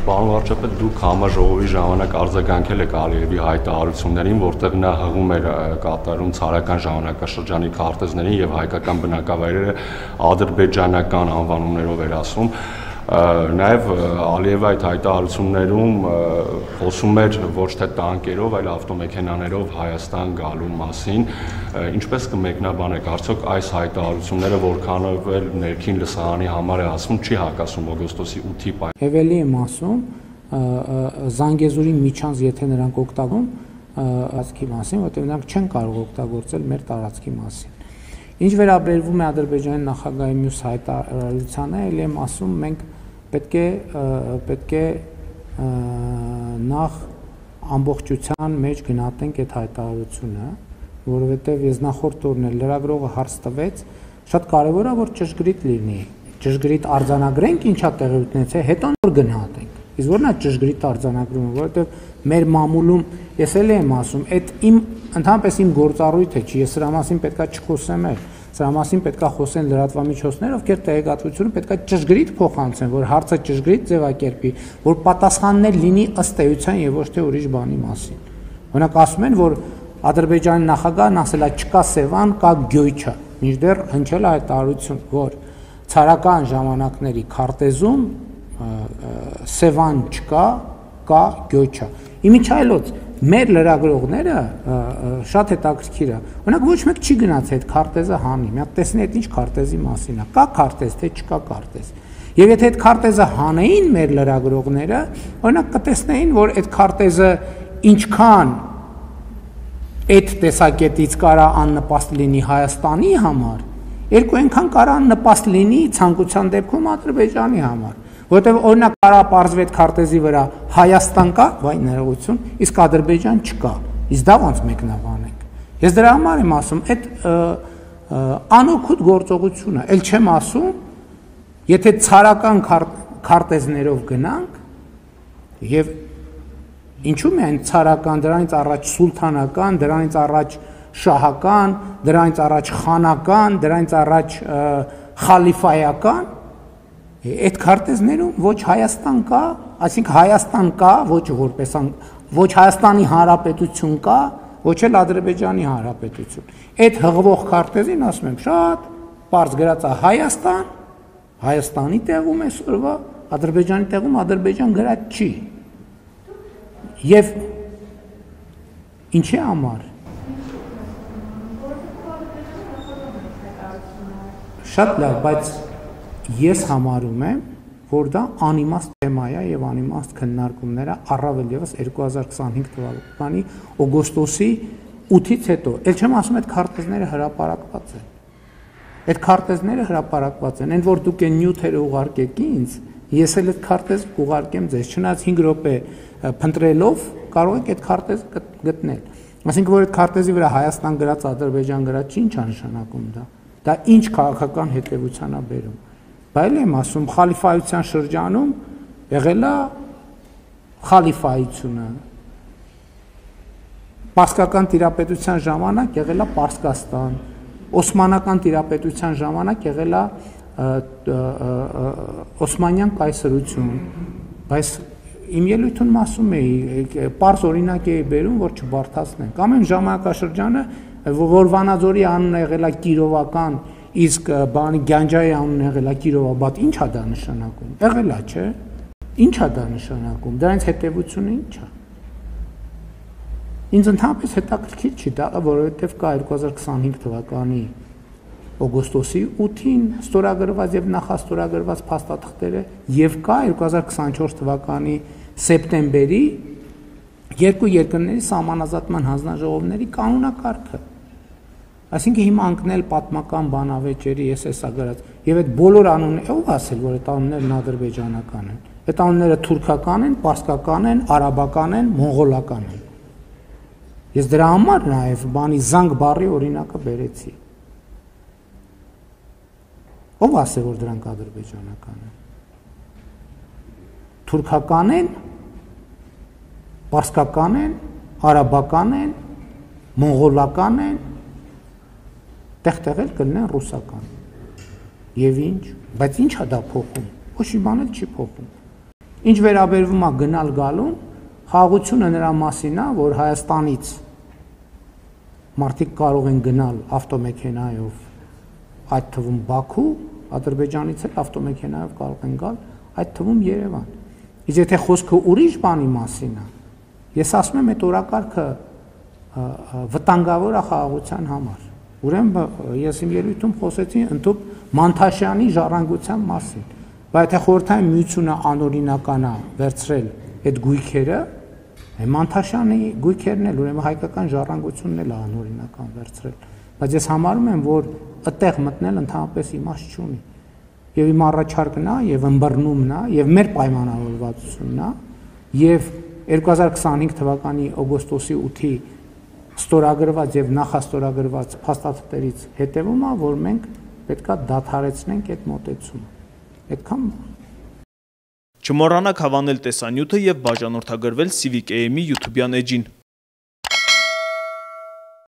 Պարոն վարչապետ, դուք համաժողովի ժամանակ արձագանքել եք Ալիևի հայտարարություններին, որտեղ նա հղում էր կատարում ցարական ժամանակաշրջանի քարտեզներին եւ հայկական բնակավայրերը ադրբեջանական անվանումներով էր ասում։ Նաեւ Ալիևը այդ հայտարարություններում խոսում էր ոչ թե տանկերով, այլ ավտոմեքենաներով Հայաստան գալու մասին։ Ինչպես կմեկնաբանեք, արդյոք այս հայտարարությունները որքանով էլ ներքին լսարանի համար է ասում, չի հակասում օգոստոսի 8-ի Եվելի եմ ասում, Զանգեզուրի միջանց եթե նրանք օգտագործում տարածքի մասին, որտեղ նրանք չեն կարող օգտագործել մեր տարածքի մասին։ Ինչ վերաբերվում է Ադրբեջանի նախագահի մյուս հայտարարությանը, ել եմ ասում, մենք պետք է նախ ամբողջության մեջ գնահատենք այդ հայտարարությունը, որովհետև ես նախորդ օրն էլ լրագրողը հարց տվեց, շատ կարևոր է որ ճշգրիտ լինի, ճշգրիտ արձանագրենք ինչա տեղի ունեցել, հետո նոր գնահատենք։ Իսկ որն է ճշգրիտ արձանագրումը, որովհետև մեր մամուլում ես էլ եմ ասում, այդ ընդհանրապես իմ գործառույթը չի, ես սրա մասին պետքա չխոսեմ, սրա մասին պետքա խոսեն լրատվամիջոցները, ովքեր տեղեկատվությունը պետքա ճշգրիտ փոխանցեն, որ հարցը ճշգրիտ ձևակերպի, որ պատասխաններ լինի ըստ էության եւ ոչ թե ուրիշ բանի մասին։ Օրինակ ասում են, որ Ադրբեջանի նախագահն ասել է չկա Սևան, կա Գյոյչա, մինչդեռ հնչել է հայտարարություն, որ ցարական ժամանակների քարտեզում Սևան չկա, կա Գյոյչա։ Իմիջայլոց մեր լրագրողները շատ հետաքրքիր է։ Օրինակ ոչ մեկ չի գնաց այդ քարտեզը հանի։ Մի հատ տեսնի այդ ինչ քարտեզի մասին է։ Կա քարտեզ, թե չկա քարտեզ։ Եվ եթե այդ քարտեզը հանեին մեր լրագրողները, օրինակ կտեսնեին, որ այդ քարտեզը ինչքան այդ տեսակետից կարա աննպաստ լինի Հայաստանի համար, երկու այնքան կարա աննպաստ լինի ցանկության դեպքում Ադրբեջանի համար, որտեղ օրինակ կարա պարզվի այդ քարտեզի վրա Հայաստան կա, վայ ներողություն, իսկ Ադրբեջան չկա։ Իսկ դա ոնց մեկնաբանենք։ Ես դրա համար եմ ասում, այդ անօգուտ գործողությունը, ել չեմ ասում, եթե ցարական քարտեզներով գնանք եւ ինչու՞ միայն ցարական, դրանից առաջ սուլթանական, դրանից առաջ շահական, դրանից առաջ խանական, դրանից առաջ խալիֆայական, այդ քարտեզներում ոչ Հայաստան կա, այսինքն Հայաստան կա, ոչ Հայաստանի Հանրապետություն կա, ոչ էլ Ադրբեջանի Հանրապետություն։ Այդ հղվող քարտեզին ասում եմ շատ պարզ գրած է Հայաստան, Հայաստանի տեղում այսօրվա, Ադրբեջանի տեղում Ադրբեջան գրած չի։ Եվ ինչի համար։ Շատ լավ, բայց ես համարում եմ, որ դա անիմաստ թեմա է եւ անիմաստ քննարկումները առավել եւս 2025 թվականի օգոստոսի 8-ից հետո։ Էլ չեմ ասում այդ քարտեզները հրապարակված են։ Այդ քարտեզները հրապարակված են, այն որ դուք այն նյութերը ուղարկեք ինձ, ես էլ այդ քարտեզ կուղարկեմ ձեզ, չնայած 5 րոպե փնտրելով կարող եք այդ քարտեզը գտնել։ Այսինքն որ այդ քարտեզի վրա Հայաստան գրած, Ադրբեջան գրած չի, ինչ է նշանակում դա։ Դա ինչ քաղաքական հետևության է բերում։ Բայց եմ ասում, խալիֆայության շրջանում եղել է խալիֆայությունը։ Պարսկական տիրապետության ժամանակ եղել է Պարսկաստան, Օսմանական տիրապետության ժամանակ եղել է Օսմանյան կայսրություն, բայց իմ ելույթում ասում էի, պարզ օրինակ էի բերում, որ չբարդացնենք։ Ամեն ժամանակաշրջանը, որ Վանաձորի անունը եղել է Կիրովական, իսկ բանի Գանջայի անունը եղել է Կիրովաբադ, ի՞նչ է դա նշանակում։ Եղել է, չէ՞։ Ինչ է դա նշանակում։ Դրանից հետևությունը ի՞նչ է։ Ինձ ընդհանրապես հետաքրքիր չի դա, որովհետև կա 2025 թվականի օգոստոսի 8-ին ստորագրված եւ նախաստորագրված փաստաթղթերը եւ կա 2024 թվականի սեպտեմբերի երկու երկրների սահմանազատման հանձնաժողովների կանոնակարգը։ Այսինքն հիմա անկնել պատմական բանավեճերի ես էսա գրած եւ այդ բոլոր անունները ով ասել որ այդ անուններն ադրբեջանական են։ Այդ անունները թուրքական են, պարսկական են, արաբական են, մոնղոլական են։ Ես դրա համար նաեւ բանի զանգ բառի օրինակը բերեցի։ Ով ասել որ դրանք ադրբեջանական են։ Թուրքական են, պարսկական են, արաբական են, մոնղոլական են, տեղ-տեղ էլ կլինեն ռուսական։ Եվ ինչ, բայց ինչ է դա փոխում։ Ոչ մի բան էլ չի փոխում։ Ինչ վերաբերվում է գնալ գալուն, խաղաղությունը նրա մասին է, որ Հայաստանից մարդիկ կարող են գնալ ավտոմեքենայով, այդ թվում Բաքու, Ադրբեջանից էլ ավտոմեքենայով կարող են գալ, այդ թվում Երևան։ Իսկ եթե խոսքը ուրիշ բանի մասին է, ես ասում եմ, այդ օրակարգը վտանգավոր է խաղաղության համար։ Ուրեմն ես իմ ելույթում խոսեցի ընդհանուր Մանթաշյանի ժառանգության մասին, բայց եթե Խորհրդային Միությունը անօրինական է վերցրել այդ գույքերը, Մանթաշյանի գույքերն էլ ուրեմն հայկական ժառանգությունն էլ է անօրինական վերցրել, բայց ես համարում եմ, որ այդտեղ մտնել ընդհանրապես իմաստ չունի։ Եվ իմ առաջարկն է, եւ ըմբռնումն է, եւ մեր պայմանավորվածությունն է, եւ 2025 թվականի օգոստոսի 8-ի ստորագրված եւ նախաստորագրված փաստաթղթերից հետեւում է, որ մենք պետքա դադարեցնենք այդ մոտեցումը։ Այդքան Չմոռանաք հավանել տեսանյութը եւ բաժանորդագրվել Civic AM-ի YouTube-յան էջին։